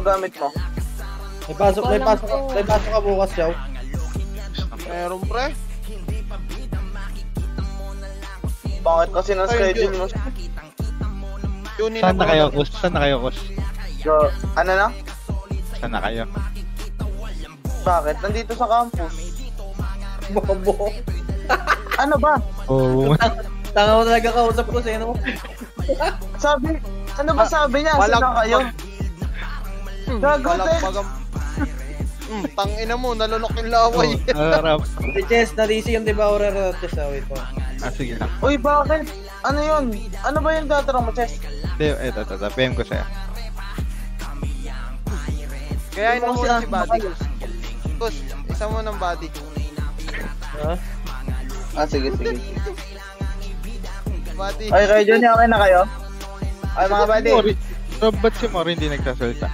Ano gamit mo? May pasok ka bukas, Chow. Meron pre. Bakit kasi ng schedule mo? Saan na kayo, Kus? Saan na kayo, Kus? So, ano na? Saan na kayo? Bakit? Nandito sa campus. Bobo. Ano ba? Oo. Tanga mo talaga kausap ko sa mo. Sabi, ano ba sabi niya? Saan na kayo? Gago tayo. Tangina mo, nalunok yung laway. Harap. Si Chess, na-DC yung devourer na Chess. Wait po. Sige lang. Uy, bakit? Ano yun? Ano ba yung tatanong mo, Chess? Ito. PM ko sa'yo. Kaya mo muna si Buddy. Kus, isa mo ng Buddy. Ha? Sige. Buddy. Ay, kayo Johnny, okay na kayo? Ay, mga buddy. Rob, ba't si Mori hindi nagsasalita?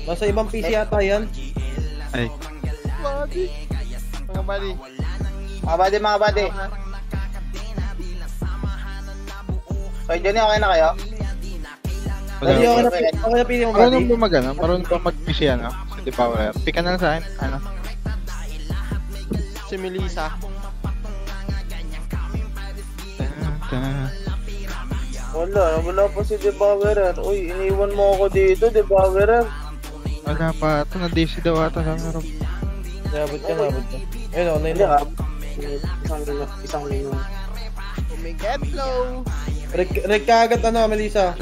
Nasa ibang PC yata yan. Ay. Buddy. Mga Buddy. Mga buddy. Kayo Johnny, okay na kayo? Dali, okay na pili mo, buddy. Marunong bumagana? Marunong ba mag-PC ano? Sa devourer. Pika na lang sa akin. Ano? Si Melissa. Wala pa si Devourer. Uy, iniwan mo ako dito, Devourer. Wala pa. Ito na DC daw ata sa Rob. Nabot ka. Ayun, online Hindi na. Isang minuto. Umiget low. Rek ka agad Melissa.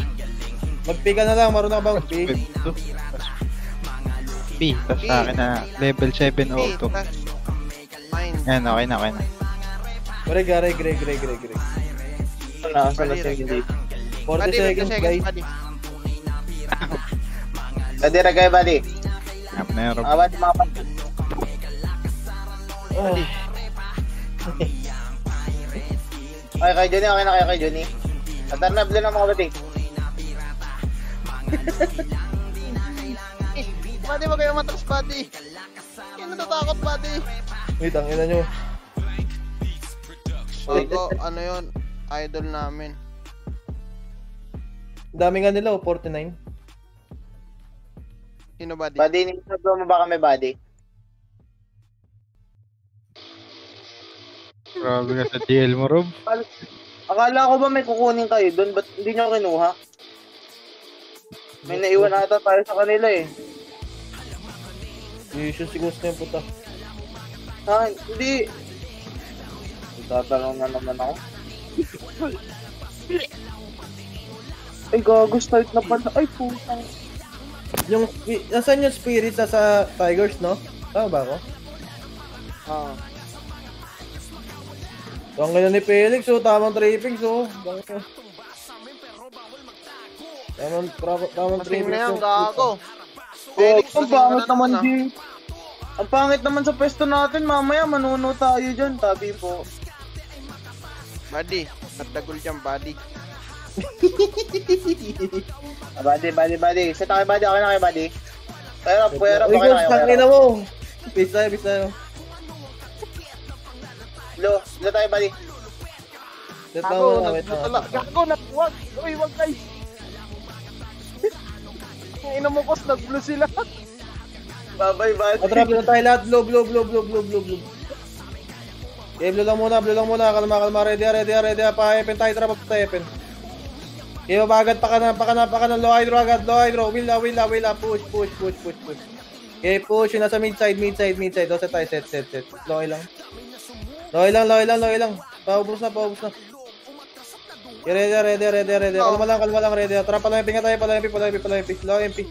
Mag-pick ka na lang, marunong ka ba mag-pick? P, tas sa akin na level 702. Yan, okay na. Reg. Wala, saan na siya hindi. 40 seconds, guys. Buddy, ragay, buddy. App na yun, Rob. Mga buddy. Okay, kay Johnny, okay na kayo kay Johnny. Atarnab lang mga buddy. Buddy, wag kayo matras, Buddy. Kaya natatakot, Buddy. Wait, ang ina nyo. Bago, ano yun? Idol namin. Dami nga nila, 49. Sino, Buddy? Buddy, nilagay mo ba kami, buddy? Grabe ka sa DL mo, Rob. Akala ko ba may kukunin kayo doon? Ba't hindi nyo kinuha? May naiwan ata tayo sa kanila eh. Issue si Ghost na yung puta. Hindi. Tatanong na naman ako. Ay, gago, start na pala. Ay, putang. Nasaan yung spirit sa Tigers, no? Tama ba ako? Ang ngayon ni Felix, tamang trippings, Tamang Masing na yan, trippings. gago. Ang pangit naman sa pwesto natin, mamaya manuno tayo dyan, tabi po. Buddy, nagdagol dyan, Buddy. Buddy. Set tayo, buddy. Okay na kayo, buddy. Pero, Uy, okay na Ghost, tangin na kayo. mo. Peace tayo. Lo tayo, buddy. Set Gago, na, wait na. Gago, wag. Uy, wag guys. Ang ina mo, Kos, nag-blue sila. Bye-bye, buddy. Atrap na tayo lahat. Blue. Okay, blue lang muna. Kalma. Ready. Pa-hepen tayo, trap up tayo, hepen. Okay, mabagat pa ka na. Low hydro. Wheel na. Push. Okay, push. Yung nasa mid-side. Doon tayo, set. Low lang. Paubos na. Okay, ready. Kalma lang, ready. Trap pa lang MP nga tayo, pala MP. Low MP.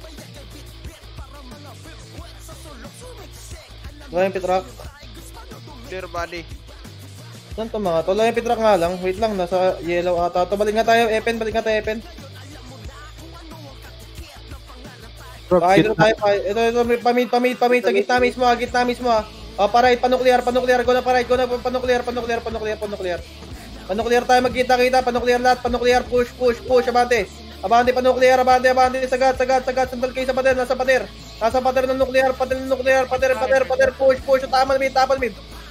Low MP truck. Clear, Buddy. Saan to mga to? Low MP truck nga lang. Wait lang, nasa yellow ata. To, balik nga tayo, Epen. Pakahydro tayo. Ito, pamid. Sa gitna mismo. Pa-right, pa-nuclear. Go na pa-right. Pa-nuclear. Pa-nuclear tayo, magkita-kita. Pa-nuclear lahat. Push. Abante, pa-nuclear. Sagat. Sandal kayo sa pader. Nasa pader ng nuclear. Pader. Push. Tapal mid.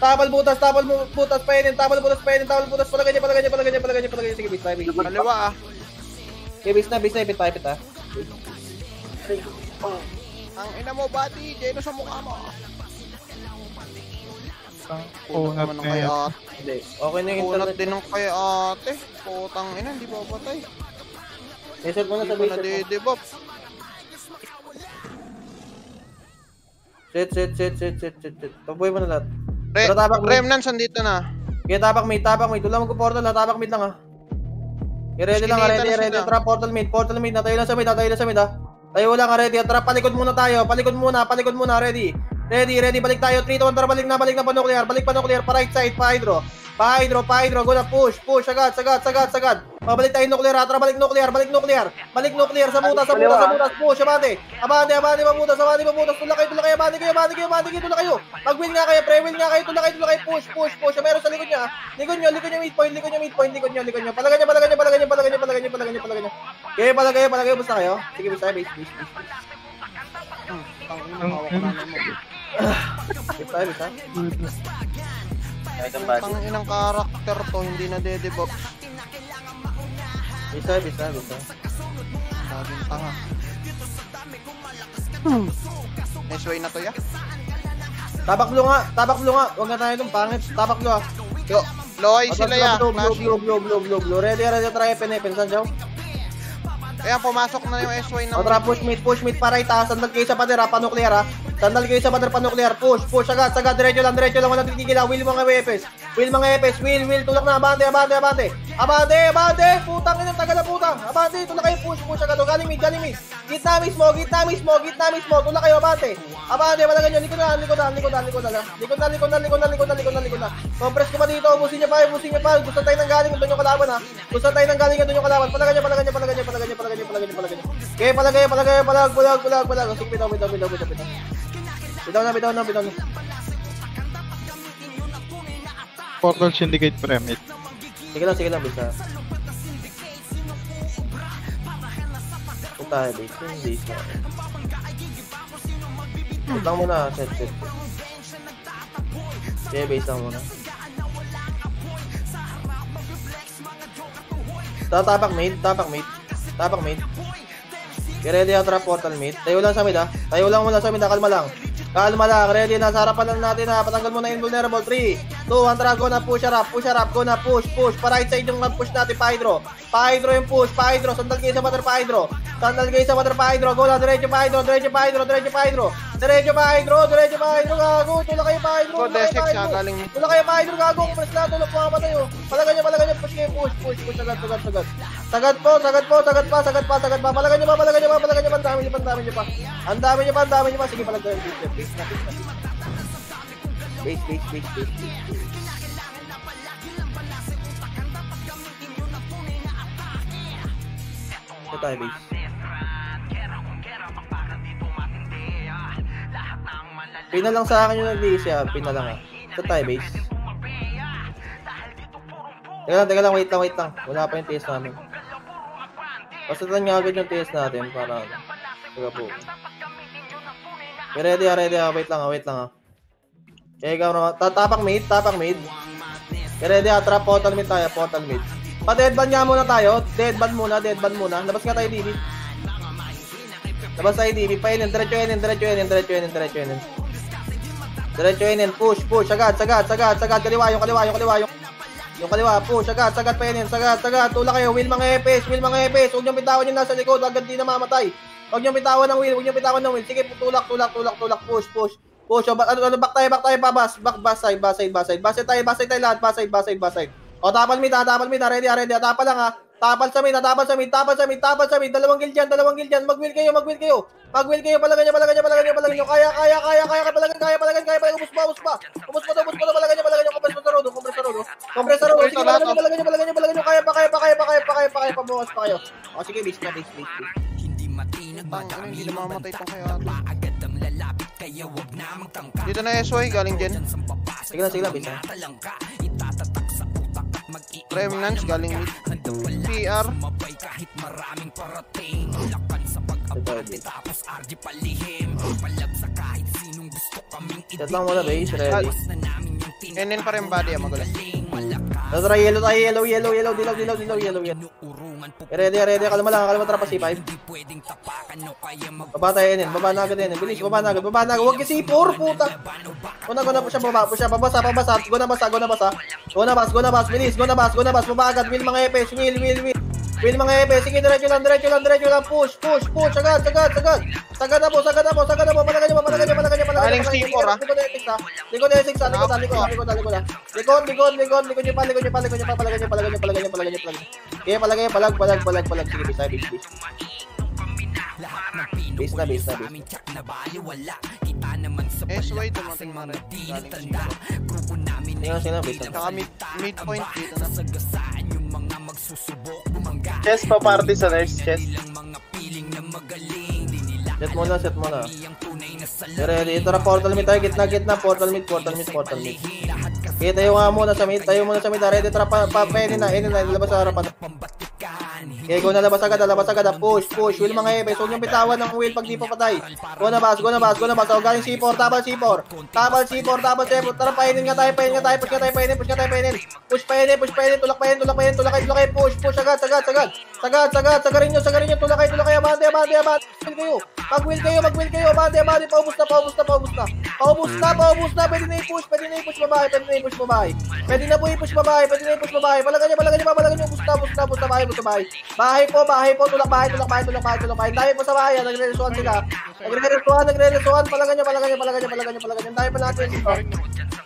Tapal butas. Painin. Pala ganyan. Sige, base tayo. Kaliwa, Okay, base na. Ipit. Oh. Ang ina mo, buddy. Jeno sa mukha mo. Unat naman ng na kay yan. ate. Hindi. Okay na yung Unat internet. din ng kay ate. Putang ina, hindi ba patay? Reset mo na Hindi sa ko na base. didebop. Set. Taboy mo na lahat. Pero tapak mid. Remnants, andito na. Kaya tapak mid. Wala mag-portal ha. Tapak mid lang ha. I-ready lang ha. Skinita na Ready. sila. Trap portal mid. Natayo lang sa mid ha. Tayo lang ha. Ready. Trap. Palikod muna tayo. Palikod muna. Ready. Balik tayo. 3, 2, 1. Tara, balik na pa nuclear. Balik pa nuclear. Pa right side. Pa hydro. Go na. Push. Sagad. Pabalik tayo nuclear ha. Tara, balik nuclear. Balik nuclear. Sa butas. Push. Abante. Pabutas. Tula kayo. Abante kayo. Mag-win nga kayo. Pre-win nga kayo. Tula kayo. Push. Meron sa likod niya. Likod niyo. Midpoint. Palagan niya. Kaya palagay. Basta kayo. Sige, basta. Base. Bisa. Ang inang karakter to, hindi na didebop. Bisa. Sabing tanga. Nice way na to ya. Tapak blue nga. Huwag na tayo itong pangit. Tapak blue ha. Yo, loy sila ya. Blue. Ready. Try pen. Saan siya? Ayan, pumasok na yung SY na. Otra, push mid, para itaas. Sandal kayo sa pader ha, pa-nuclear ha. Push, sagad, diretso lang, walang titigil ha. Will mga EPS, tulak na, abante. Putang ina, tagal na putang. Abante, tulak kayo, push, agad, galing mid. Gitna mismo, tulak kayo, abante, malagan nyo, likod na. Compress ko pa dito, ubusin niya pa. Gusto tayo ng galing, doon yung kalaban ha. Palagan niya. Okay, palagay. Sige, bitaw na. Portal Syndicate Pyramid. Sige lang, bisa. Punta tayo, base. Utang muna, set. Okay, base lang muna. Tapak mid. Ready ang trap portal mid. Tayo lang sa mid ha. Kalma lang. Ready na, sa harapan lang natin ha. Patanggal mo na invulnerable. 3, 2, 1, tara, go na, push up. Go na, push. Pa right side yung push natin, pa hydro yung push, sandal kayo sa butter, pa hydro. Go na, diretso pa hydro. Gago, tulak kayo pa hydro. Tulak kayo pa hydro, gago. Compress na, tulak mga patay oh. Palagan niya, push kayo, push. Sagad po. Palagan niya pa. Ang dami niya pa. Sige, palagay yung base. Ito tayo, base. Pina lang sa akin yung nag-iis siya. Pina lang ha. Ito tayo, base. Teka lang, wait lang. Wala pa yung TS namin. Pasatan nga agad yung TS natin para teka po. Ready ha. Wait lang ha. Okay, ikaw naman. Tapak mid. Ready ha. Trap portal mid tayo. Pa-deadban nga muna tayo. Deadban muna. Labas nga tayo, DB. Pa-inin. Diretso inin. Push. Sagad. Kaliwa. Yung kaliwa. Push. Sagad. Pa inin. Sagad. Tulak kayo. Will mga EPS. Huwag niyong bitawan yung nasa likod. Agad di na mamatay. Huwag niyong bitawan ng will. Sige, tulak. Push. Back tayo pa. Back side tayo lahat. O, tapal mid. Ready. Tapal lang ha. Tapal sa mid. Dalawang kill dyan. Mag-will kayo. Palagan niyo. Kaya. Ubus pa. Palagan niyo. Compress sa road. Sige, palagan niyo. Kaya pa. Bukas pa kayo. O, sige, base. Hindi na mamatay itong kaya. Dito na SY, galing dyan. Sige lang, base ha. Remnants, galing mid. PR. Set lang muna, base. Ready. NN pa rin body, magulas. Tara, yellow. Dilaw. Ready, kalma lang, trapa C5. Baba tayo Enin, baba na agad Enin, bilis, baba na agad, huwag yung C4, puta. Go na po siya, pabasa, go na bas, bilis, go na bas, baba agad, will mga epes, will mga epes, sige, diretso lang, push, agad, sagad na po, palagan nyo, Aling C4 ah. Likod nyo pa. Okay, palagay, palag. Sige, base na. SY dumating na rin. Sino, base na. Saka midpoint dito na. Chess pa party sa nurse, chess. Set mo na. Ready, ito na portal mid tayo, gitna, portal mid. Okay, tayo muna sa mid, ready, tara pa, Enin na, lalabas sa harapan. Okay, go na labas agad, push, will mga epes, huwag niyong bitawan ng will pag di pa patay. Go na bas, galing C4, tabal C4, tara pa Enin nga tayo, push pa Enin, tulak pa Enin, push, agad, sagarin nyo, tulakay, abante, kayo. Mag-will kayo, abante, paubos na, pwede na i-push babae, pwede na i-push babae, palagan nyo, busta, bahay po, tulak bahay, dahil po sa bahay, nagre-resuan sila, palagan nyo, dahil pa natin dito.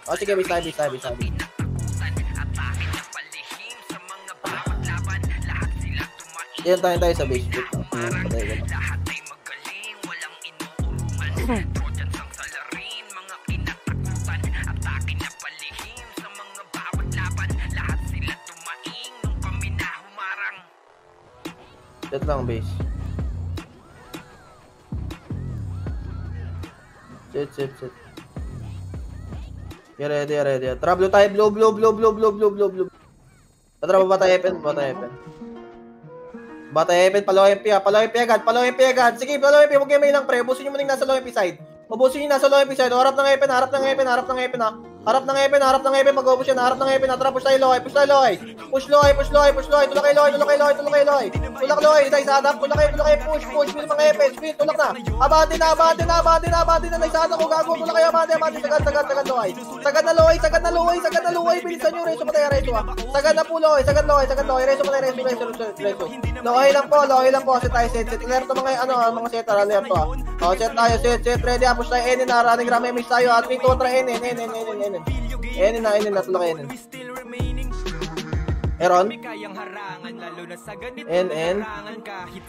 O sige, base tayo. Yan tayo sa base. Patay ko na. Set lang base. Set. Yeah, ready. Tara, blue tayo, blue. Tara, baba tayo, Epen. Bata Epen, palo MP agad. Sige, palo MP, huwag kayo may ilang pre. Ubusin nyo muna yung nasa low MP side. Harap ng Epen ha. Harap ng Epen, mag-ubos yan. Harap ng Epen, tara, push tayo low. Push low. Tulak low. Tulak low. Naisadap, tulak, push. Will mga Epen, speed, tulak na. Abante na, naisadap ko, gago. Tulak kayo, abante, sagad low. Sagad na low. Bilisan nyo, reso patay, reso ha. Sagad na po low. Reso patay, reso. Low lang po, set tayo, set. Clear to mga setter, alert to ha. O, set tayo, set, ready, push tayo, Enin na, running ram, miss tayo, 3, 2, 3, Enin na, tulak Enin. Eron. NN.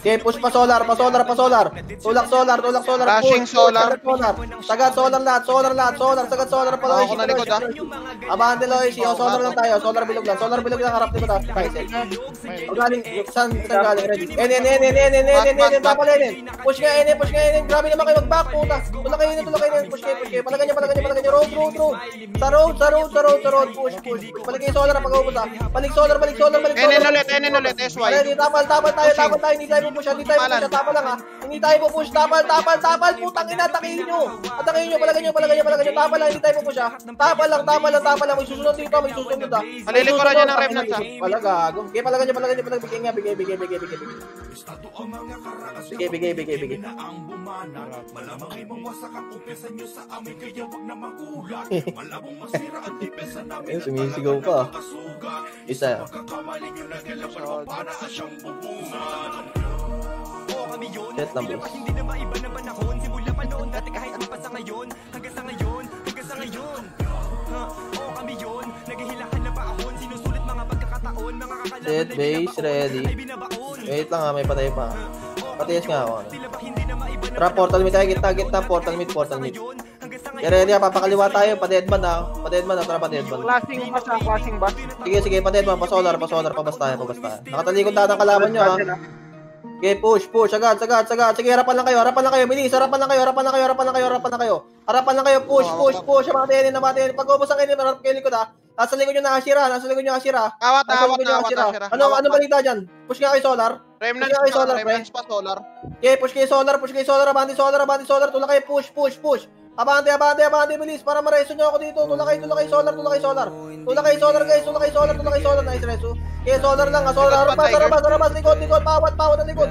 Okay, push pa solar. Tulak solar. Flashing solar. Sagad solar lahat. Sagad solar pa Loy. Ako na likod ah. Abante Loy, solar lang tayo. Solar bilog lang harap dito tayo. Galing, saan galing ready? NN, tapal NN. Push nga NN. Grabe naman kayo mag-back puta. Tulak kayo, push kayo. Palagan nyo. Road. Sa road. Push. Balik kayo solar pag-ubos ah. Balik solar. NN ulit, SY. Ready, tapal tayo, hindi tayo pupush, tapal lang ha. Hindi tayo pupush, tapal, putang ina, atakihin nyo, palagan nyo, tapal lang, hindi tayo pupush ha. Tapal lang, may susunod dito, ha. Malilikuran nyo ng remnants ha. Palaga, okay, palagan nyo, bigay nga, bigay. Ayun, sumisigaw pa. Isa. Set lang base. Set base ready. Wait lang ha, may patay pa. Patayas nga ako. Tara, portal mid tayo, gitna, portal mid. Ready ha, papakaliwa tayo, pa-deadman ha, tara pa-deadman. Flashing ba? Sige, pa-deadman, pa-solar, pabas tayo. Nakatalikod lahat ng kalaban nyo ha. Okay, push, agad. Sige, harapan lang kayo, bilis, harapan lang kayo, push, abante yan, pag-ubos ang kayo, harap kayo likod ha. Nasa likod nyo na Ashira. Awat na Ashira. Ano balita dyan? Push nga kayo solar. Remnants pa solar. Okay, push kayo solar, abante solar, tulak kayo, push. Abante, bilis para ma-reso nyo ako dito. Tula kayo, solar. Tula kayo, solar, guys. Nice reso. Okay, solar lang, solar. Rabas, likod. Pawat na likod.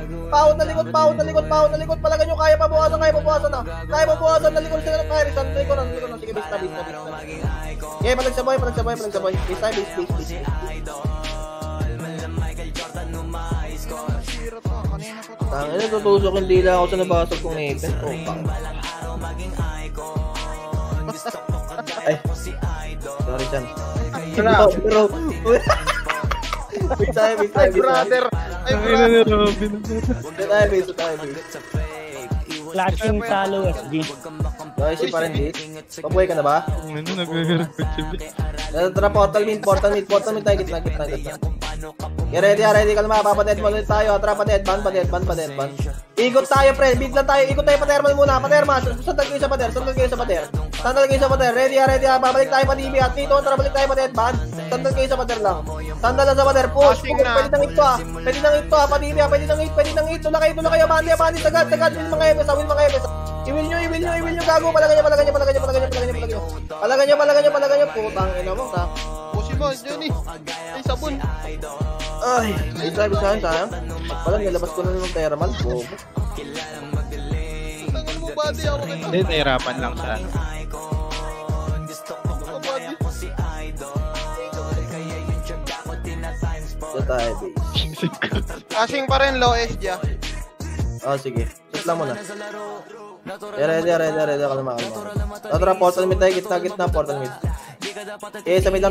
Palagan nyo, kaya pabukasan na. Kaya pabukasan na likod sila ng fire. Sa likod na. Sige, base na. Okay, palagsabay. Base tayo, base. Tangina, tutusok yung dila ako sa nabasag kong ngipin. Oh, ay, sorry dyan. Bro. Wait tayo. Ay, brother. Base tayo. Flashing talo SG. Guys, si parang dit. Pabuhay ka na ba? Ano, nag-record siya. Tara, portal meet tayo, gitna. Okay, ready ka naman, papadead mo ulit tayo. Tara, padead, ban. Ikot tayo, pre, beat lang tayo, ikot tayo, paterma muna, sandal kayo sa pater. Ready, babalik tayo pa DB at dito, tara, balik tayo padead, ban. Sandal kayo sa pater lang. Sandal lang sa pater, push, pwede nang ito pa DB, pwede nang ito, tula kayo, bandi, sagad, will mga epes. I-will nyo, gago, palagan nyo, putang ina mo, ta. Pusi mo, Johnny. Ay, sabon. Ay, isa sayang. Pala, nilabas ko na ng thermal, bobo. Tangal mo, body ako kita. Hindi, nahirapan lang siya. Ito tayo, base. Casing pa rin, low edge dya. Sige. Sus lang muna. Ready ka naman. Tara, portal mid tayo, gitna, portal mid. Sa mid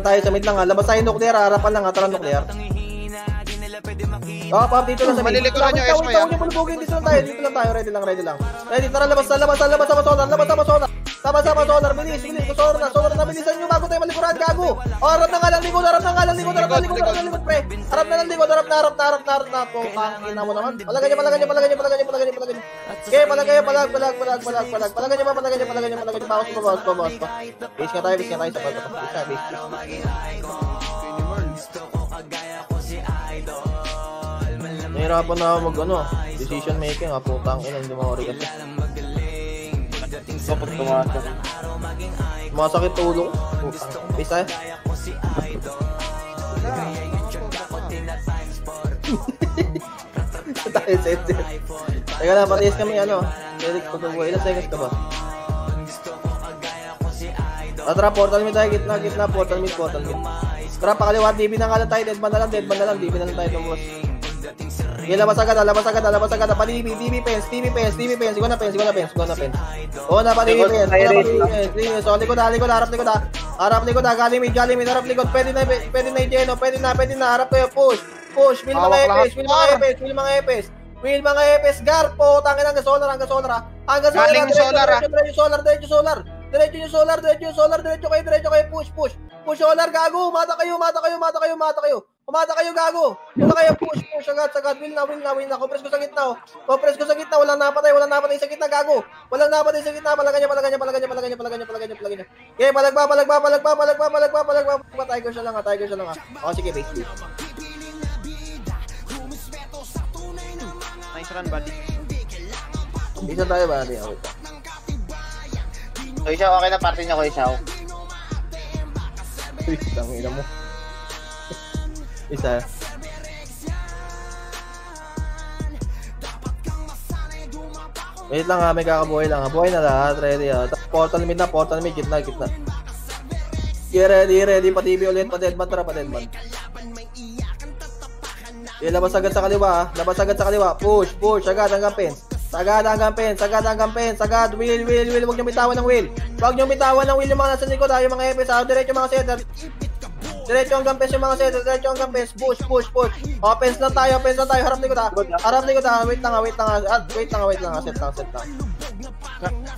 lang, labas tayo nuclear, harapan lang, tara nuclear. Pop, dito lang sa mid. Malilikuran nyo, Esmo, yan. Dito lang tayo, ready lang. Ready, tara, labas sama solar, bilis, solar na, bilisan nyo bago tayo malikuran, gago. Harap na nga lang likod, pre. Harap na, pangina mo naman. Palagan nyo. Okay, palagan nyo, bawas. Base nga tayo sa pagkakas. Base. Nahirapan na ako decision making, putang ina, hindi mo ori kasi. Kapag sumasakit tulong. Base tayo. Set. Teka lang, patiis kami Derek, pagkabuhay. Ilang seconds ka ba? Tara, portal mid tayo, gitna, portal mid. Tara, pakaliwa, DB na nga lang tayo, deadman na lang, DB na lang tayo lumabas. Okay, labas agad, pa DB pens, ikaw na pens. Oo na, pa DB pens. So, likod, harap likod, galing mid, harap likod, pwede na i-geno, pwede na, harap kayo, push, will mga epes, garpo, tangin hanggang solar, diretso kayo, push, solar, gago, mata kayo, gago, yun na kayo, push, sagad, will na, compress ko sa gitna, walang napatay sa gitna, gago, palagan niya, okay, palagba, tiger siya lang, sige, base. Nice run, buddy. Isa tayo ba? Isaw, okay na party niya ko, Isaw. Tangina mo. Isa. Wait lang may kakabuhay lang buhay na lahat, ready Portal mid, gitna. Ready, pa-TV ulit, pa-deadman, labas agad sa kaliwa, push, agad hanggang pens, will, huwag nyo bitawan ng will, yung mga nasa likod, yung mga epes, diretso mga setter, diretso hanggang pens yung mga setter, push, pens lang tayo, harap likod, wait lang, set lang.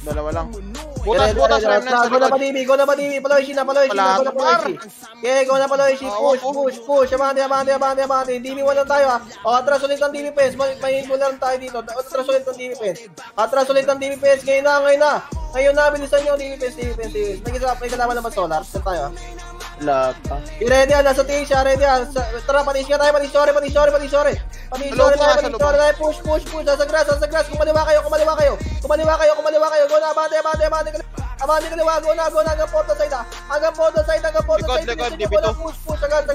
Dalawa lang. Butas, remnants. Go na pa DB, Paloy, Okay, go na Paloy, push, abante. DB wala tayo atras ulit ang DB pens, may lang tayo dito. Atras ulit ang DB pens, ngayon na, bilisan nyo DB pens. May kalaman naman solar, saan tayo Wala pa. Ready nasa tingin siya, tara, patis tayo, sorry. Push, sa grass, kumaliwa kayo, go na, abante, Abante kaliwa, go na, hanggang porta side ah. Hanggang porta side. Likod, dibito. Push, sagad.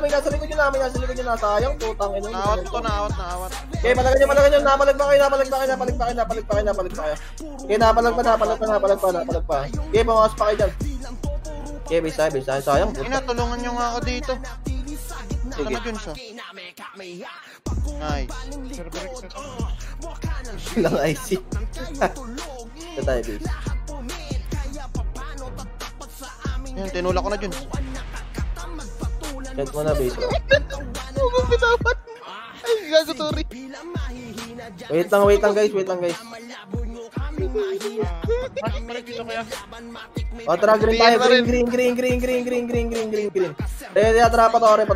May nasa likod yun na. Sayang, putang ina. Naawat. Okay, palagan nyo. Napalag pa kayo. Okay, napalag pa. Okay, pamakas pa kayo dyan. Okay, base tayo. Sayang, puta. Tulungan nyo nga ako dito. Sige. Sana dun siya. Nice. Lang IC. Ito tayo, base. Yan, tinulak ko na dun. Check mo na, base. Bitapat. Ay, gago, sorry. Wait lang guys. O, tara, green tayo. Green. Ready, tara, patore.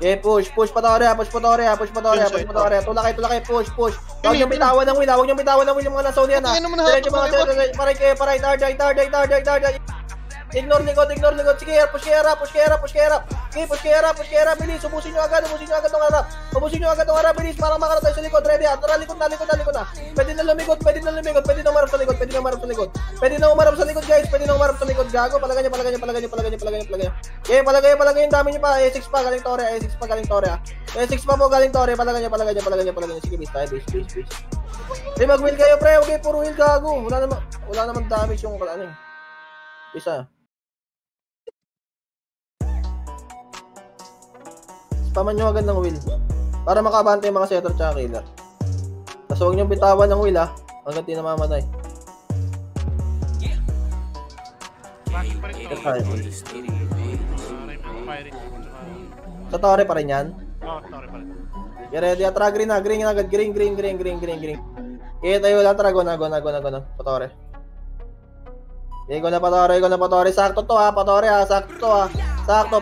Okay, push patore. Tulakay, push. Huwag niyong bitawan ng wheel, yung mga nasa ulihan, ha. Diretso mga, paray, tarday. Ignore likod. Sige, push kaya rap. Okay, push kaya rap. Bilis, ubusin nyo agad ng harap. Bilis, para makaroon tayo sa likod. Ready, tara, likod na. Pwede na lumikot. Pwede na umarap sa likod. Guys. Gago, palagay nyo. Okay, palagay yung dami nyo pa. A6 pa, galing Tore, ha. A6 pa po, galing Tore. Palagay nyo. Sige, base tayo, base. Mag-wheel kayo, pre. Okay, puro wheel, gago. Wala naman damage yung isa. Spaman nyo agad ng wheel para makabante yung mga setter tsaka killer. Tapos huwag nyo bitawan ng wheel, ha, hanggang di namamatay. Sa Tore pa rin yan? Oo, Tore pa rin. Ready, atra, green agad. Green. Okay, tayo lang, tara, go na. Patore. Okay, go na, Patore. Sakto to, ha, Patore, ha. Sakto,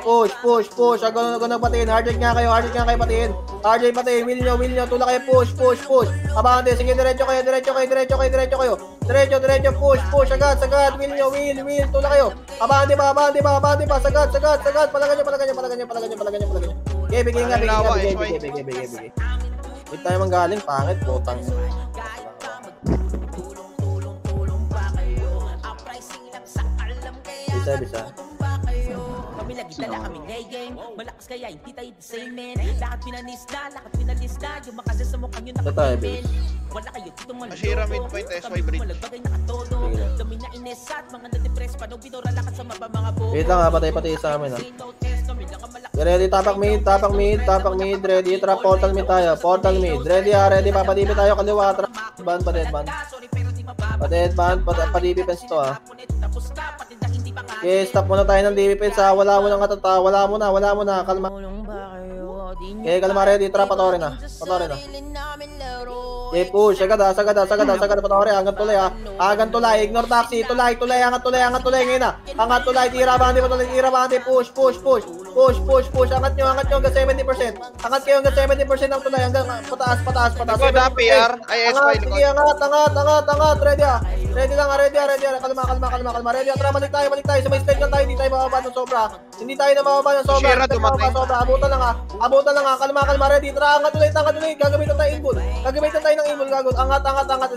push. Go na, patiin. Hardjake nga kayo, patiin. RJ, patiin. Wheel nyo. Tula kayo, push. Abante, sige, diretso kayo. Diretso, push. Sagad. Wheel nyo. Tula kayo. Abante pa. Sagad. Palagan nyo. Okay, bigay nga. Wait tayo manggaling, pangit, putang. Bisa. Kami lagi dala kami game. Malakas kaya hindi tayo the same man. Lahat pinalis na. Yung makasya sa mukha nyo nakapimen. Wala kayo dito maluloko. Ashira midpoint, SY bridge. Malagbagay nakatodo. Dami na inesat. Mga na-depress pa. Nung binura lakas sa mapa mga buko. Wait lang, ha, patay sa amin, ha. Ready, tapak mid. Ready, trap portal mid tayo. Ready, ha, ready. Papadibi tayo kaliwa. Trap ban, padeadban. Padibi fence to, ha. Okay, stop muna tayo ng defense, ha. Wala mo na. Kalma. Okay, kalma, ready. Trap, patore na. Okay, push. Sagad, patore. Hanggang tulay, ignore taxi. Tulay. Angat tulay. Ngayon, ha. Angat tulay. Tira bante. Push. Angat nyo hanggang 70%. Angat kayo hanggang 70% ng tulay. Hanggang pataas. Likod, ha, PR. Ay, SY, likod. Sige, angat. Ready, ha. Ready. Kalma. Ready, ha. Tara, balik tayo. Sa may stage lang tayo. Hindi tayo mababa ng sobra. Shira, dumatay. Abutan lang, ha. Kalma. Ready. Tara, angat ulit. Gagamitan tayo ng inbol. Gagot. Angat.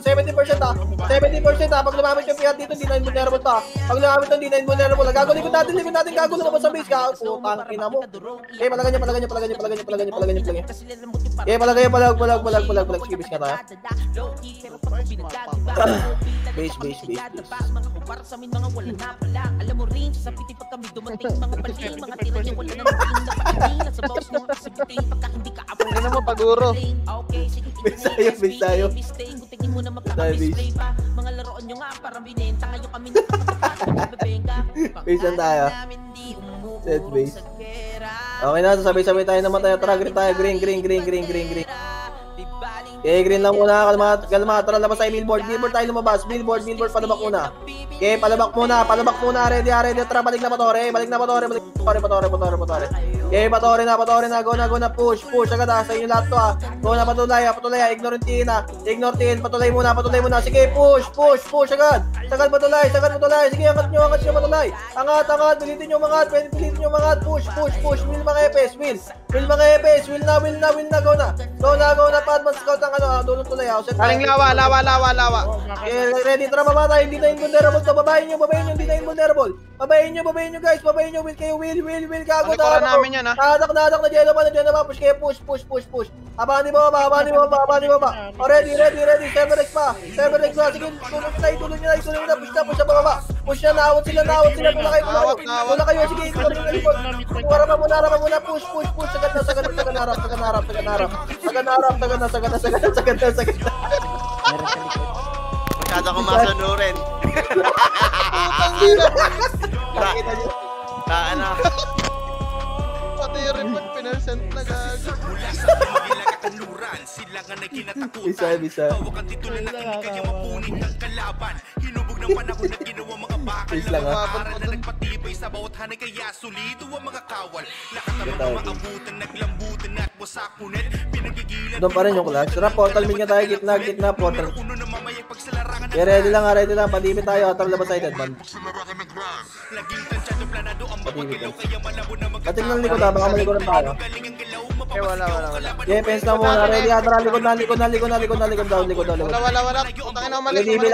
70%, ha. 70%, ha. Pag lumamit yung PR dito, hindi na invulnerable pa. Pag lumamit yung hindi na invulnerable. Gago, likod natin. Gago, lumabas sa base ka. Putang ina mo. Okay, palagay nyo. Okay, palag. Sige, base nga tayo. Base. Alam mo rin, sa piti pag kami dumating mga bali, mga tira niya wala na naging napatingin. Sa box mo, sa piti pagka hindi ka apo. Hindi naman paguro. Okay, sige. Base tayo. Tingin mo na magkaka-display pa. Mga laruan nyo nga, parang binenta kayo kami nakapagpapabenga. Base lang tayo. Set base. Okay na, sabay-sabay tayo naman tayo. Tara, green tayo. Green. Okay, green lang muna. Kalma. Tara, labas tayo. Billboard tayo lumabas. Billboard, palabak muna. Okay, palabak muna. Ready. Tara, balik na patore. Okay, patore na. Go na. Push. Agad, ha. Sa inyo lahat to, ha. Go na, patulay. Ignore tin, ha. Patulay muna. Sige, push. Agad. Sagad, patulay. Sige, angat nyo, patulay. Angat. Pilitin nyo mangat. Push. Will mga epes. Will na. Go na. Padman scout ang dulong tulay ako. Galing lawa. Okay, ready, tara baba tayo, hindi tayo invulnerable to, babayin nyo, hindi tayo invulnerable. Babayin nyo guys, will kayo, will, gago Alikuran namin yan, ha? Nadak na, dyan na ba, push kayo, push. Abani mo ba? O, ready, Cerberus pa, sige, tulong nyo na, push na baba. Push na, naawat sila, tula kayo, sige, tulong nyo na likod. Harap muna, push, sagad na harap. Masyado akong masunurin. Ano? Pati yung report pinarcent na gago. Bisa. Please lang ha. Doon pa rin yung clash. Tara, portal mid nga tayo. Gitna, portal. Yeah, ready lang. Padipit tayo. Atang labas tayo, deadman. Pating ng likod ha. Baka malikodan tayo. Eh, wala. Yeah, fence na muna. Ready ha. Tara, likod down. Wala. Utangin na umalis. DB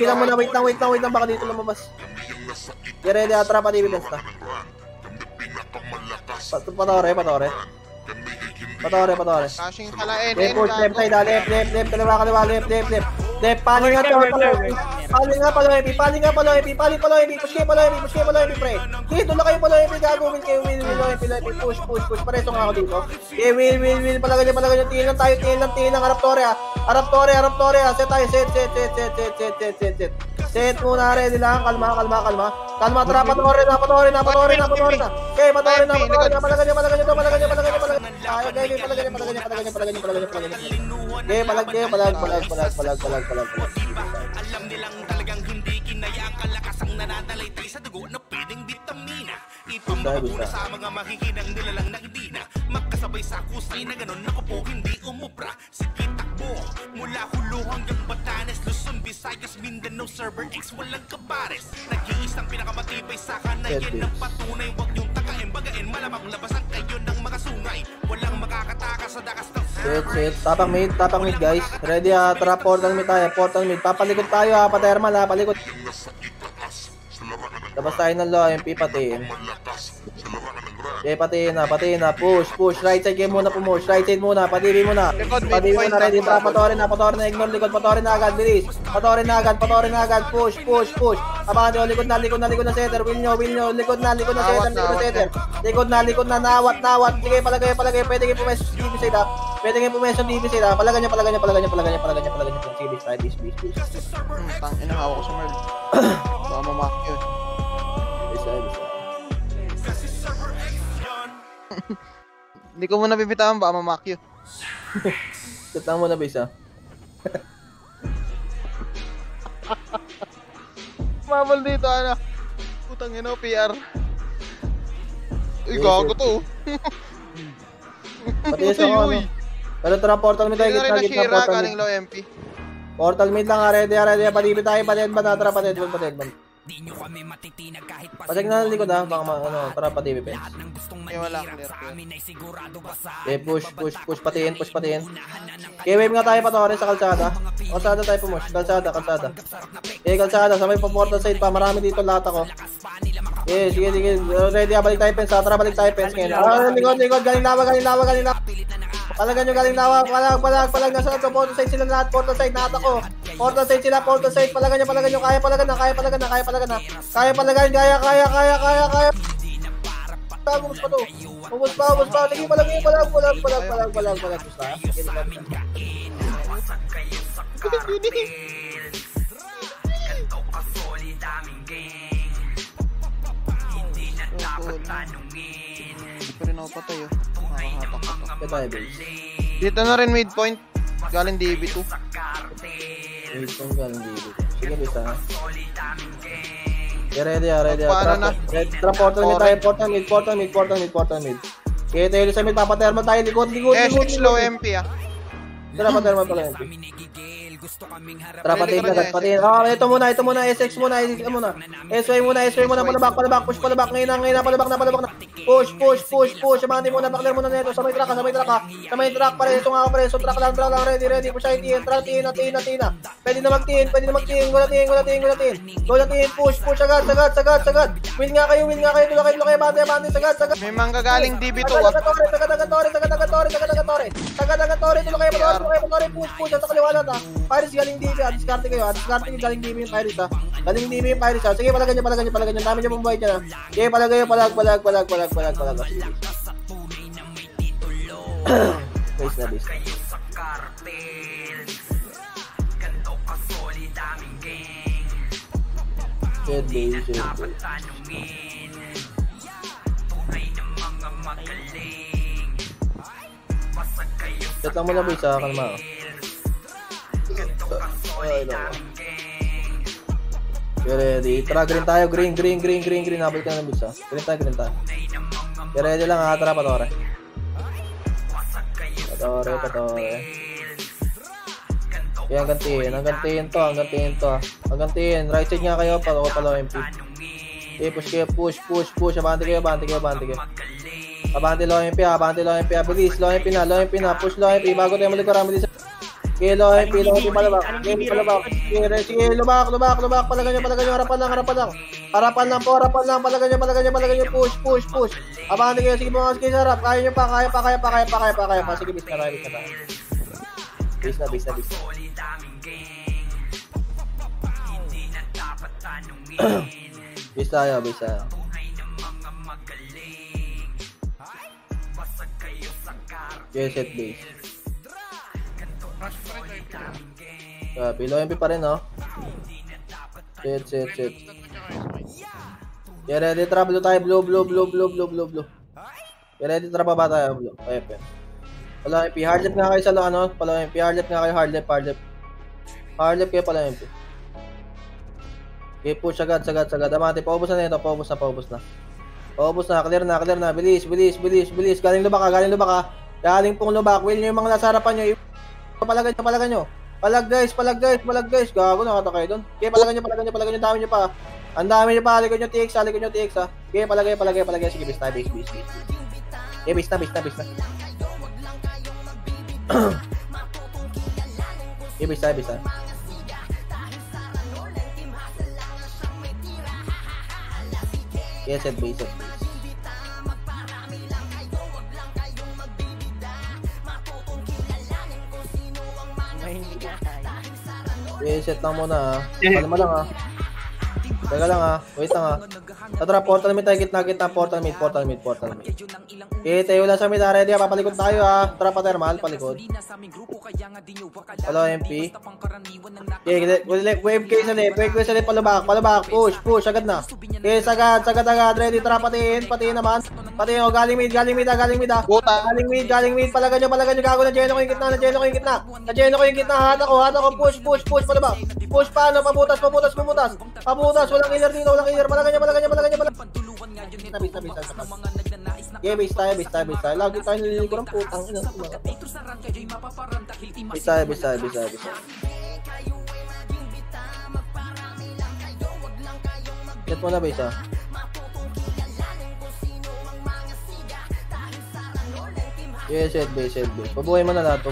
lang muna. Wait lang. Baka dito lumabas. Yeah, ready ha. Tara, padipit fence na. Patore. Cashing pala, Push, left side, left, kaliwa, left, paling nga palo heavy, push kayo palo heavy, pre. Okay, doon na kayo palo heavy, gago, will, push, pareso nga ako dito. Okay, will, palagan nyo, tingin lang, harap tore ha, set tayo, set muna, ready lang, kalma, tara, patore na. Okay, patore na, palagan nyo, ayaw, guys, palagay nyo. Okay, palag. Alam nilang talagang hindi kinaya ang kalakasang nananalaytay sa dugo na pwedeng bitamina. Ipambago na sa mga makikinang nilalang na hindi na magkasabay sa kusay na ganon ako po hindi umubra. Sige takbo mula Hulo hanggang Batanes, Luzon, Visayas, Mindanao, Server X, walang kabares. Nag-iisang pinakamatibay sa kanayan ng patunay. Huwag niyong tagain, bagain, malamang labasan kayo ng mga sungay. Walang makakatakas sa dakas ng Set. Tapang mid guys. Ready ha, tara, portal mid tayo, papalikod tayo ha, patermal ha, palikod. Labas tayo ng low, MP patiin. Okay, patiin na, push, right side kayo muna, padibi muna, ready, tara, patore na, ignore likod, patore na agad, bilis, patore na agad, push, abangan nyo, likod na setter, will nyo, likod na setter, likod na, nawat, sige, palagay, pwede kayo pumeso sa DB side ha, palagan nyo, sige, side, this. Tangin na hawak ko sa Merl. Baka mamak yun. Bisa. Hindi ko muna bibitawan, baka mamak yun. Katang mo na, bisa. Mabal dito, ano. Putang ino, PR. Uy, gago to. Pati sa ano. Pero tara, portal mid tayo, gitna, portal mid. Galing low MP. Portal mid lang, ready, padipit tayo, patid. Pasag na ng likod ha, baka tara, padipit. Eh, wala, clear. Okay, push, patiin. Okay, wave nga tayo, patore sa kalsada. Kalsada tayo pumush, kalsada. Okay, kalsada, sa may portal side pa, marami dito lahat ako. Okay, sige, ready ha, balik tayo fence, tara, balik tayo fence ngayon. Likod, galing lawa. Palagan nyo, galing lawa, palag na sa portal side sila lahat, portal side, nahat ako. Portal side, palagan nyo, kaya palagan na. Kaya palagan. Gumus pa to. Gumus pa. Sige, palag. Hindi pa rin ako patay, oh. Nakakahatak Kaya tayo, dito na rin midpoint. Galing DB2. Sige, bisa. Ready. Tara, portal mid. Kaya tayo sa mid, papatermal tayo, likod. SH low MP ah. Tara, pater man pala MP. Tara, patin agad, patin. Ito muna, SX muna, SY muna, palabak, push palabak, ngayon na, palabak na. Push, sabante muna, bakler muna nito, sa may track pare, ito nga pare, so track lang, ready, push ay tiin, tina. Pwede na magtiin, go na tiin, push, agad. Win nga kayo, tulakay, bante, sagad. May manggagaling DB2. Taga-Tori, tulakay, push, sa kaliwa na ta. Pirates galing DB, diskarte kayo, galing DB yung Pirates ha. Galing DB yung Pirates ha. Sige, palagan nyo, dami nyo pong buhay dyan ha. Sige, palagay, palag. Base na. Shade base. Set lang mo na base ha, kalma. Ready. Tara, green tayo. Green. Habol ka na ng bisa. Green tayo. Ready lang ha. Tara, patore. Yan, gantiin to. Right side nga kayo. Palo MP. Okay, push. Abante kayo. Abante low MP. Bilis. Low MP na. Push low MP. Bago tayo maligorang. Bilis. Okay, low MP, palabak. Sige, lubak. Palagan nyo, harapan lang. Palagan nyo, push. Abante kayo, sige mga skills harap. Kaya nyo pa. Sige, bis na. Bis tayo. Okay, set base. Below MP pa rin, no? Set. Yeah, ready, tara, blue tayo. Blue. Yeah, ready, tara, baba tayo. Blue. Okay. Pala MP. Hard left nga kayo sa ano? Pala MP. Hard left nga kayo. Hard left kayo pala MP. Okay, push agad. Amate, paubos na nito. Paubos na. Clear na. Bilis. Galing lubak ka. Galing pong lubak. Will nyo yung mga nasa harapan nyo. Palagan nyo. Palag guys. Gago, nakata kayo dun. Okay, palagan nyo. Dami nyo pa. Ang dami nyo pa. Likod nyo TX ha. Okay, palagay. Sige, base na. Okay, base na. Okay, base na. Okay, set base. Okay, set lang muna ha. Kalma lang ha. Teka lang ha. Wait lang ha. Tara, portal mid tayo. Gitna. Portal mid. Okay, tayo lang sa mid. Ready ha. Papalikod tayo ha. Tara, patermal. Palikod. Hello, MP. Okay, wave kayo sa left. Palabak. Push. Agad na. Okay, sagad. Ready. Tara, patiin naman. Patiin o. Galing mid ha. Galing mid. Palagan nyo. Gago na Geno ko yung gitna. Hata ko. Push. Palabak. Push paano. Pabutas. Walang killer dito. Palagan nyo. Okay, base tayo. Lagi tayo nililigo ng putang ina. Base tayo. Get mo na base ha. Yeah, set base. Pabuhay mo na lahat.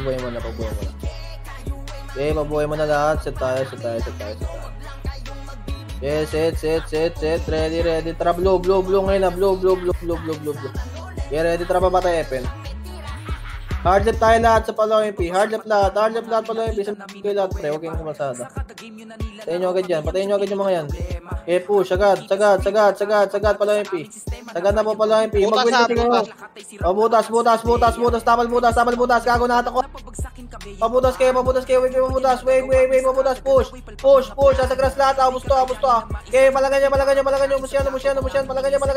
Okay, pabuhay mo na lahat. Set tayo. Yeah, set. Ready. Tara, blue ngayon na. Blue. Yeah, ready. Tara, papatay Epen. Hard left tayo lahat sa Palo MP. Hard left lahat Palo MP. Sabi kayo lahat, pre. Huwag kayong kumasada. Patayin nyo agad yung mga yan. Okay, push. Sagad. Palo MP. Sagad na po Palo MP. Mag-win butas. Tabal butas. Gago na ko. Pabutas kayo. Wave. Pabutas. Push. Sa grass lahat. Abus to. Okay, palagan nyo. Musyan. Palagan nyo pa.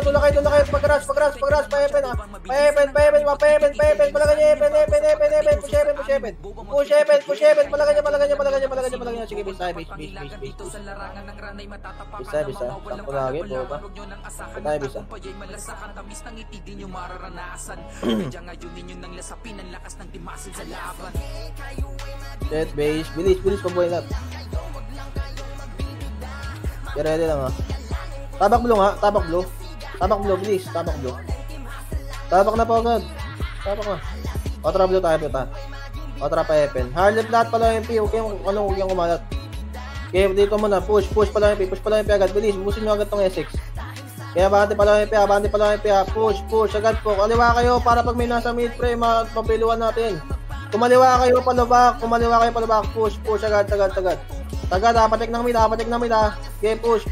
Tulakay. Pag-grass. Pa-Epen. Palagan nyo. Epen. Push. Palagan niya. Sige, base. Bisa. Sakto lagi, boba. Patay, bisa. Set, base. Bilis, pabuhay lahat. Ready lang, ha. Tabak blue, bilis. Tabak na po agad. Tabak na. Otra blue tayo, puta. Otra pa Epen. Harlip lahat pala yung MP. Huwag yung kumalat. Okay, dito muna. Push pala yung MP agad. Bilis, busin nyo agad tong Essex. Kaya abante pala yung MP, Push agad po. Kaliwa kayo para pag may nasa mid pre, mapapiluan natin. Kumaliwa kayo palabak. Push agad. Tagad, patik ng mid, ha. Okay, push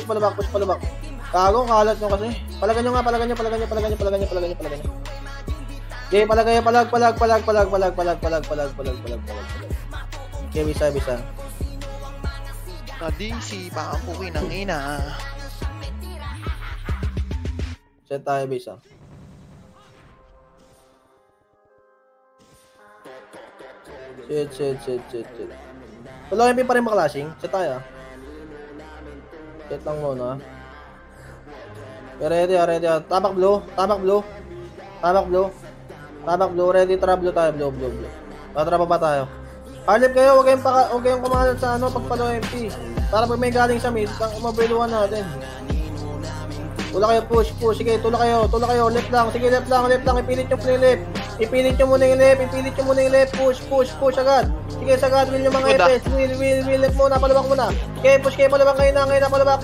palabak. Kagong kalat nyo kasi. Palagan nyo. Okay, palag. Okay, bisa. Tadi si paampukin ng ina. Set tayo, bisa. Shit. Wala yung pa rin maklashing. Set tayo. Set lang muna. Ready. Tabak blue. Ready, trap blue tayo. Blue. Tatrapa pa tayo. Harlip kayo, huwag kayong kumalat sa pagpalo MP. Para pag may galing sa mid, mabiluan natin. Tula kayo, push. Sige, tula kayo. Left lang. Ipilit nyo muna yung left. Push agad. Sige, sagad. Will yung mga FS. Will left muna. Palabak muna. Okay, push kayo. Palabak ngayon na. Palabak.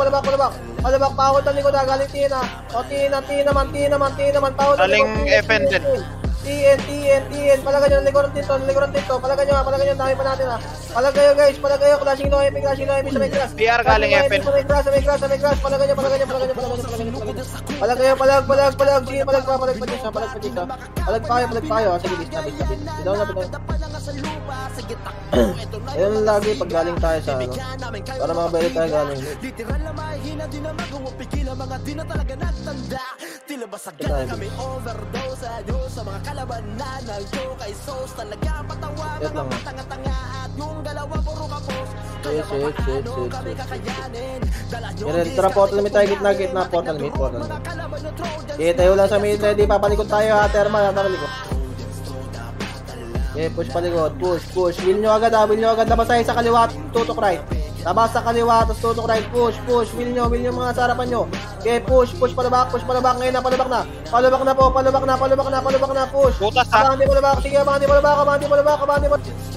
Palabak, pahod ng likod. Galing Tina. O, Tina naman. Pahod ng likod. Galing FN din. TN. Palagan nyo. Likuran dito. Palagan nyo. Dami pa natin, ha. Palag kayo, guys. Clashing no MP sa may grass. PR galing FN. Sa may grass. Palagan nyo. Palag kayo. Sige, palag pa dito. Palag pa kayo. Sige, bis na. Bitaw na. Ayun lagi pag galing tayo sa para makabalik tayo galing. Wait lang. Shit. Tara, portal meet tayo. Gitna. Portal meet. Okay, tayo lang sa mid. Ready, papalikot tayo, ha. Thermal, papalikot. Okay, push palikot. Push. Will nyo agad. Labas tayo sa kaliwa. Tutok right. Labas sa kaliwa. Tapos tutok right. Push. Will nyo mga sarapan nyo. Okay, push palabak. Ngayon na, palabak na. Palabak na. Push. Butas, ha. Abante palabak. Sige, abante palabak.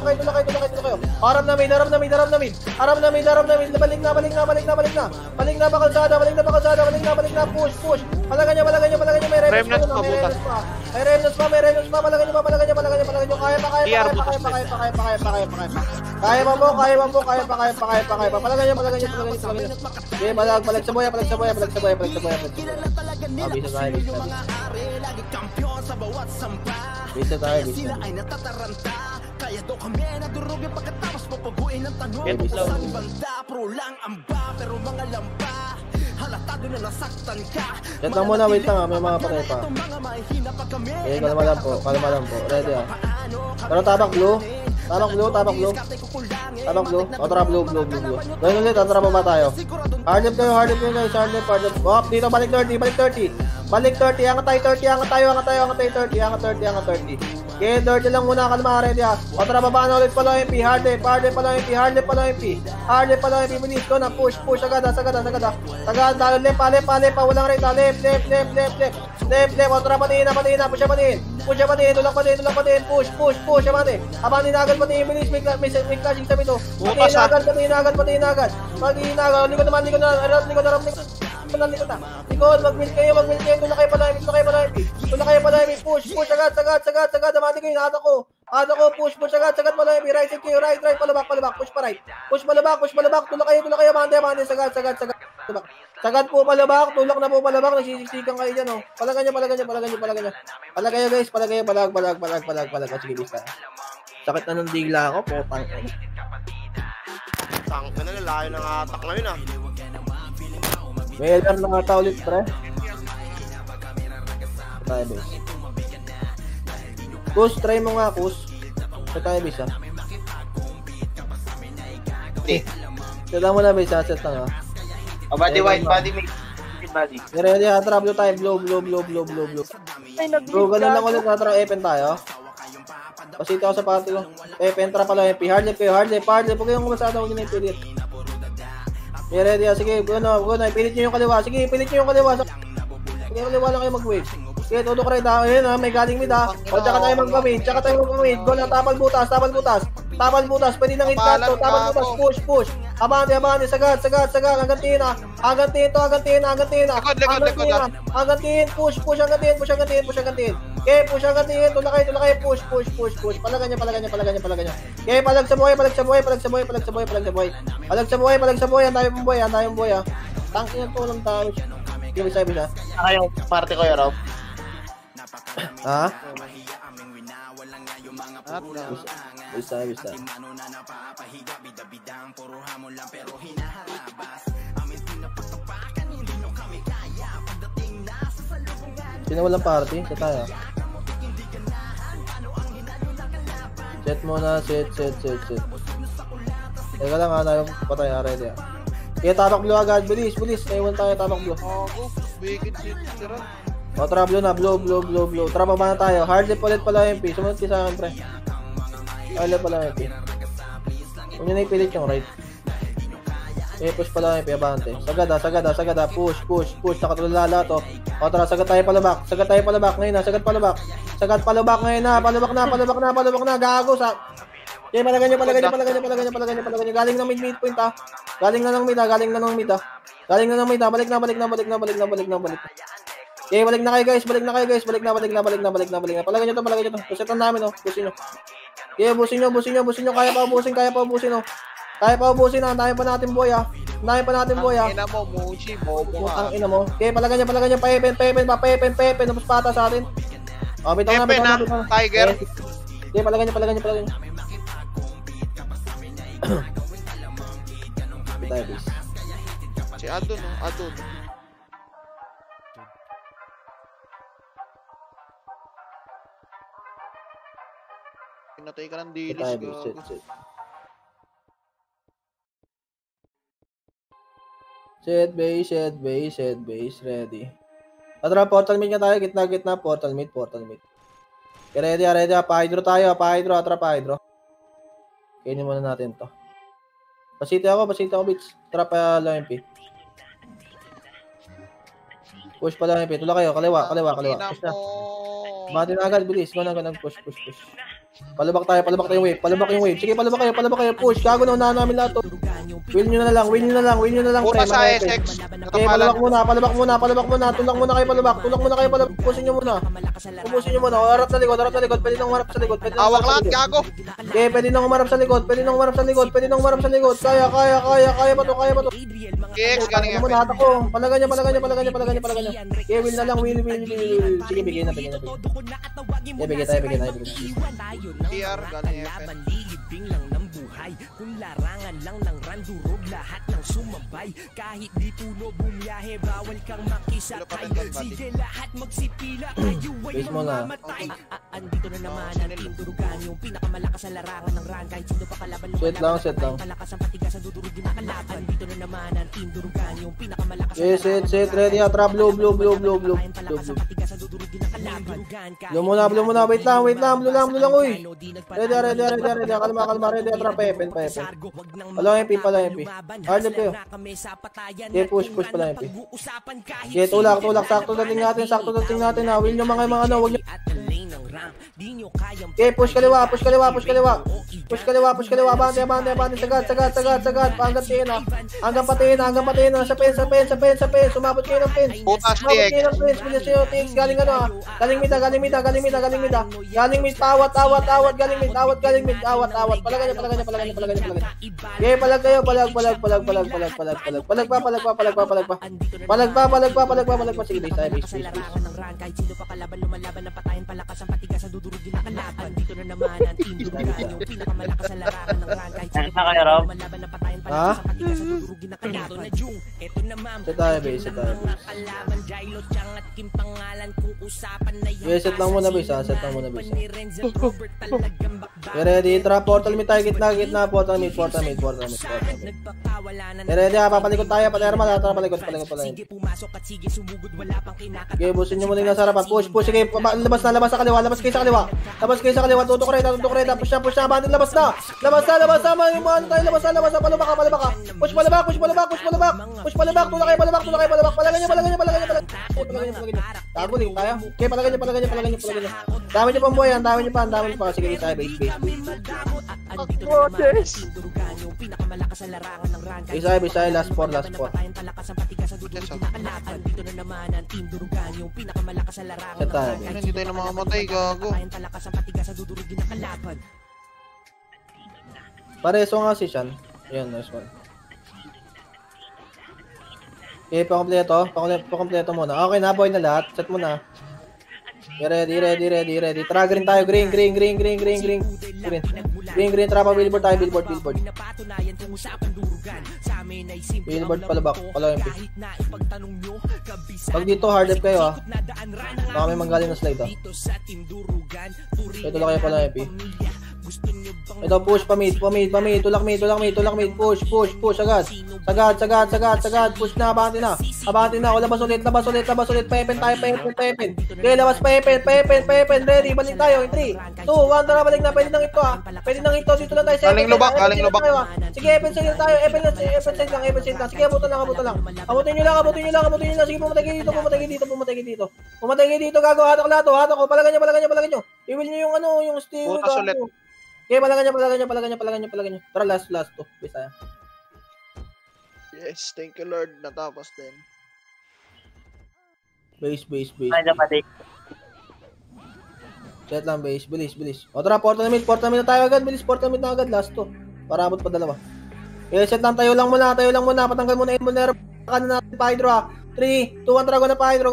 Kayo. Harap na mid. Balik na. Push. Palagan nyo. May remnants pa. Palagan nyo. Kaya pa. Palagan nyo. Okay, palag sa boya. Bisa tayo. Kaya daw kami nadurog yung pagkatapos papaguin ng tanong. Saan banda, pro lang amba, pero mga lamba halatado na nasaktan ka. Yan lang muna, wait lang, may mga patay pa. Okay, kalma lang po. Ready, ha. Pero tabak blue. O, tara blue. Gawin ulit, tara pa ba tayo? Hardlip kayo guys. Hardlip. Oh, dito, balik 30. Angat tayo 30. Okay, 30 lang muna, kalma, ready, ha. O, tara babaan ulit pala MP. Hardlip pala MP. Bilis ko na, push agad, ha. Sagad, lalo left pa, walang right, ha. Left. O, tara patiin, push patiin, tulak patiin, push, abante na agad, patiin, bilis, may clashing sa mito. Patiin agad. Likod na. Mag-build kayo, tulak kayo pala, push, agad, amati kayo, nata ko, push, agad, pala, right side kayo, right, palabak, push pa right, tulak kayo, amati, sagad, sagad po palabak, tulak na po palabak, nagsisiksikan kayo dyan, oh. Palagan nyo. Palag kayo guys, palag, sige, bisa. Sakit na ng digla ako, putang. Tangka na, lalayo ng atak ngayon, ah. May LR na nga ulit, pre. Tayo, base. Kus, try mo nga, kus. Set tayo base ha. Set lang mo na base ha. Set lang ha. Body white, body mix. Body. Ready ha. Trap blue tayo. Blow. Bro, ganun lang ulit. Trap Epen tayo. Pasito ako sa party ko. Epen trap pala MP. Hardlip kayo. Hardlip. Huwag kayong kumasada. Huwag nyo na ipilit. Ready ha. Sige. Gano. Ipilit nyo yung kaliwa. Sige. Ipilit nyo yung kaliwa. Sige. Kaliwa lang kayo mag-wave. Sige, tudok rin ha. Ayun ha, may galing mid ha. O, tsaka tayo mag-mid. Go na, tapal butas. Pwede nang hit-cut to. Tapal butas, push. Abante. Sagad. Hanggang tiin ha. Hanggang tiin. Push. Hanggang tiin. Okay, push hanggang tiin. Tulakay. Push. Palagan niya. Okay, palag sa buhay. Antayo yung buhay ha. Tangkin yung tulong tayo. Sige, sabi siya. Yung party ko yun, Rob. Ha? Bisa. Sino walang party? Set tayo. Set muna, set. Teka lang ha, tayo patay na ready ha. Kaya tapak blue agad, bilis. Naiwan tayo tapak blue. Wicked shit, sira. O, trap blue na, blow. Trap pa na tayo. Hardlip ulit pala MP. Sumunod ka sa akin, pre. Hardlip pala MP. Huwag nyo na ipilit yung right. Push pala MP, abante. Sagad ha. Push. Nakatulala to. O, tara, sagad tayo palabak. Ngayon na, sagad palabak ngayon na. Palabak na. Gago sa... Okay, palagan nyo. Galing ng mid point ha. Galing na ng mid ha. Balik na. Okay, balik na kayo guys. Balik na. Palagan nyo to. Pusetan namin oh. Pusin nyo. Okay, busin nyo. Kaya pa ubusin oh. Antayin pa natin boy ha. Ina mo, Mushi, bobo ka. Ang ina mo. Okay, palagan nyo. Paepen. Tapos pata sa atin. Oh, bitaw na. Tiger. Okay, palagan nyo. Bitaw bis. Si Adon. Pinatay ka ng dilis. Set base, ready. Atra, portal mid nga tayo, gitna, portal mid. Okay, ready, pa-hydro tayo, atra, pa-hydro. Kainin muna natin to. Pasito ako, bits. Trap lang MP. Push pa lang MP, tula kayo, kaliwa. Push na. Bati na agad, bilis. Go na, push. Palabak tayo yung wave. Sige, palabak kayo, push. Gago na unahan namin lahat to. Win nyo na lang. Puta sa SX. Okay, palabak muna. Tulak muna kayo palabak. Pusin nyo muna. Harap sa likod. Pwede nang umarap sa likod. Awak lahat, gago. Okay, pwede nang umarap sa likod. Kaya ba to? KX, galing F. Hatak ko. Palagan niya. Okay, win na lang. Sige, bigay na. Bigay tayo. PR, galing FN. Lang ng buhay, kung larangan lang ng randurog, lahat ng sumabay, kahit di puno bumiyahe, bawal kang makisakay, sige lahat magsipila, kayo ay mamamatay. Andito na naman ang Team Durugan, yung pinakamalakas sa larangan ng run, kahit sino pa kalaban mo, set lang. Palakas ang patigas ang dudurugin na kalaban. Andito na naman ang Team Durugan, yung pinakamalakas sa larangan. Set, ready ha, trap, blow. Palakas ang patigas ang dudurugin na kalaban. Blow muna, wait lang, uy. Ready, kalma, ready, trap, Pepen. Palang MP. Hardlip kayo. Okay, push pala MP. Okay, tulak, sakto dating natin ha. Will nyo mga huwag nyo. Okay, push kaliwa. Abante, sagad. Hanggang patiin ha. Sa pen. Sumabot kayo ng pen. Bilis nyo, TX. Galing mid ha. Galing mid, awat. Palagan nyo. Okay, palag kayo. Palag pa. Sige, base. Kahit sino pa kalaban, lumalaban ng patayan, palakas ang patigas ang dudurugin na kalaban. Dito na naman ang Team Durugan, yung pinakamalakas sa larangan ng run, kahit sino pa kalaban, lumalaban ng patayan, Ha? Set tayo, base. Set tayo, base. Set lang muna, base. Set lang muna, base. Ready? Trap, portal mid tayo. Gitna. Portal mid. Ready? Papalikot tayo. Patermal. Palikot. Okay, busin nyo muna yung nasa harapan. Push. Sige, labas sa kaliwa. Labas kayo sa kaliwa. Tutok red. Push na. Bandit, labas na. Labas na. Labas na. Palabaka. Push palabak. Tulak kayo. Palagan nyo. Tago, hindi tayo. Okay, palagan nyo. Dami nyo pang buhay. Dami nyo pa. Sige, tayo. Base. Base tayo. Last 4. Set tayo. Hindi tayo na makamatay, gago. Pareso nga si Sean. Ayan, nice one. Okay, pakompleto muna. Okay na, boy na lahat. Set mo na. Ready. Tara, green tayo. Green. Trapa, billboard tayo. Billboard palabak. Palawin. Pag dito, hard up kayo, baka may manggaling na slide, Ito lang kayo pala, MP. Ito, push, pamid. Tulak mid. Push. Agad. Push na, abante na. O, labas ulit. Pepen tayo. Okay, labas, Pepen. Ready, balik tayo. 3, 2, 1, tara, balik na. Pwede nang ito, Dito lang tayo. Kaling lubak. Sige, Epen side tayo. Epen side lang. Sige, abutan lang. Abutin nyo lang. Sige, pumatay kayo dito. Gago, hatak ko. Palagan nyo. I-will nyo yung steal. Butas ulit. Okay, palagan nyo. Tara, last to. Bisa. Yes, thank you Lord. Natapos din. Base. Set lang, base. Bilis. O, tara, portal na mid na tayo agad. Bilis, portal mid na agad. Last to. Para abot pa dalawa. Okay, set lang. Tayo lang muna. Patanggal muna yung vulnerable. Kanan natin pa hydro, 3, 2, 1, tara. Go na pa hydro.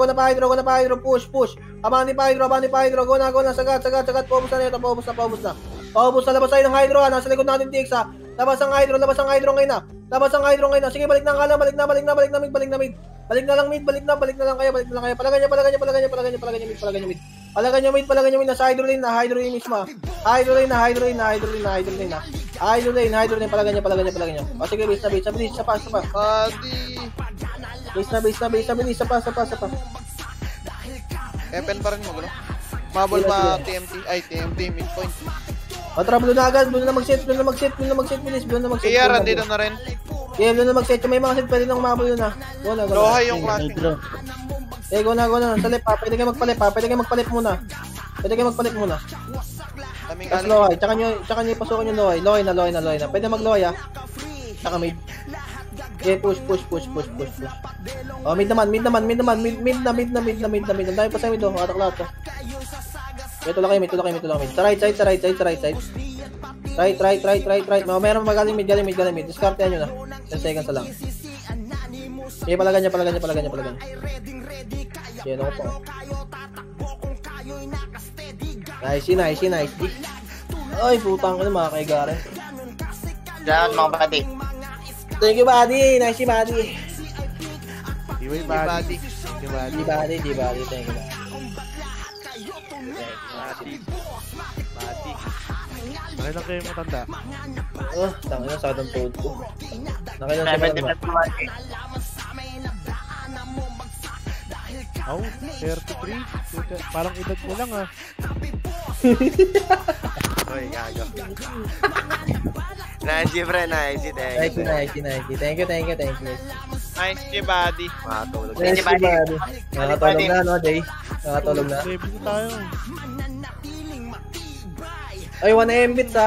Push. Abang pa hydro. Go na. Sagad. Paubos na nito. Paubos na. Labas tayo ng hydro, Nasa likod natin, TX, Labas ang hydro ngayon na. Sige, balik na ang kala. Balik na mid. Balik na lang kayo. Palagan nyo mid. Nasa hydro lane mismo. Hydro lane na. Palagan nyo. O, sige, base na. Bilis, sa pa. Base na. Sa pa. Epen pa rin mo, gulo. Mabol pa TMT, midpoint. O, tara, blue na agad. Blue na mag-set. Bilis. KR, andito na rin. Yeah, blue na mag-set. May mga set, pwede nang mabul yun, Go na. Loha yung class. Go na. Sa lip, Pwede kayo magpalip muna. Tapos Lohay. Tsaka nyo ipasukan yung Lohay. Lohay na. Pwede mag-Lohay, Tsaka mid. Okay, push. Oh, mid naman. Mid na. Ang dami pa sa mid, Atak lahat, Ito lang kayo. Sa right side. Right. Meron magaling mid. Discartean nyo na. 10 seconds lang. Okay, palagan nyo. Okay, ano po. Nice. Ay, putang ko mga kaigaren. Diyan, mga buddy. Thank you, buddy. Nice, buddy. Buddy. Thank you, Nakailan kayo matanda? Oh, tangina sa atong tuhod ko. Nakailan sa mga. Oh, 33. Parang edad mo lang, Uy, gago. Nice, pre. Nice. Thank you. Nice, buddy. Makatulog. Nice, buddy. Nakatulog na, no, Jay? Nakatulog na. Baby tayo. Ay, 1 Mbits,